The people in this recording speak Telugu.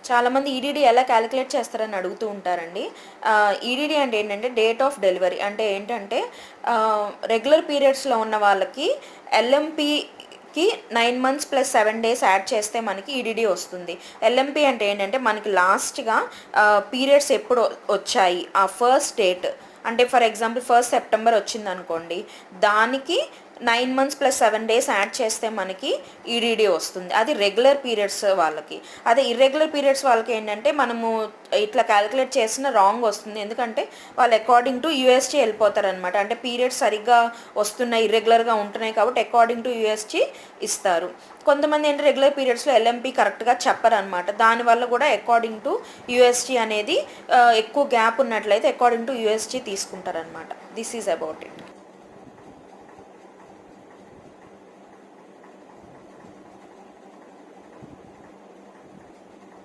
చాలామంది ఈడీడీ ఎలా క్యాలిక్యులేట్ చేస్తారని అడుగుతూ ఉంటారండి. ఈడీడీ అంటే ఏంటంటే డేట్ ఆఫ్ డెలివరీ. అంటే ఏంటంటే రెగ్యులర్ పీరియడ్స్లో ఉన్న వాళ్ళకి ఎల్ఎంపీకి 9 months + 7 days యాడ్ చేస్తే మనకి ఈడీడీ వస్తుంది. ఎల్ఎంపీ అంటే ఏంటంటే మనకి లాస్ట్గా పీరియడ్స్ ఎప్పుడు వచ్చాయి ఆ ఫస్ట్ డేట్, అంటే ఫర్ ఎగ్జాంపుల్ 1st September వచ్చిందనుకోండి, దానికి 9 months + 7 days యాడ్ చేస్తే మనకి ఈడీడీ వస్తుంది. అది రెగ్యులర్ పీరియడ్స్ వాళ్ళకి. అదే ఇర్రెగ్యులర్ పీరియడ్స్ వాళ్ళకి ఏంటంటే మనము ఇట్లా క్యాలిక్యులేట్ చేసిన రాంగ్ వస్తుంది. ఎందుకంటే వాళ్ళు అకార్డింగ్ టు యూఎస్జీ వెళ్ళిపోతారనమాట. అంటే పీరియడ్స్ సరిగ్గా వస్తున్నాయి, ఇర్రెగ్యులర్గా ఉంటున్నాయి కాబట్టి అకార్డింగ్ టు యూఎస్జీ ఇస్తారు. కొంతమంది ఏంటి రెగ్యులర్ పీరియడ్స్లో ఎల్ఎంపీ కరెక్ట్గా చెప్పరనమాట. దానివల్ల కూడా అకార్డింగ్ టు యూఎస్జీ అనేది ఎక్కువ గ్యాప్ ఉన్నట్లయితే అకార్డింగ్ టు యూఎస్జీ తీసుకుంటారనమాట. This is about it.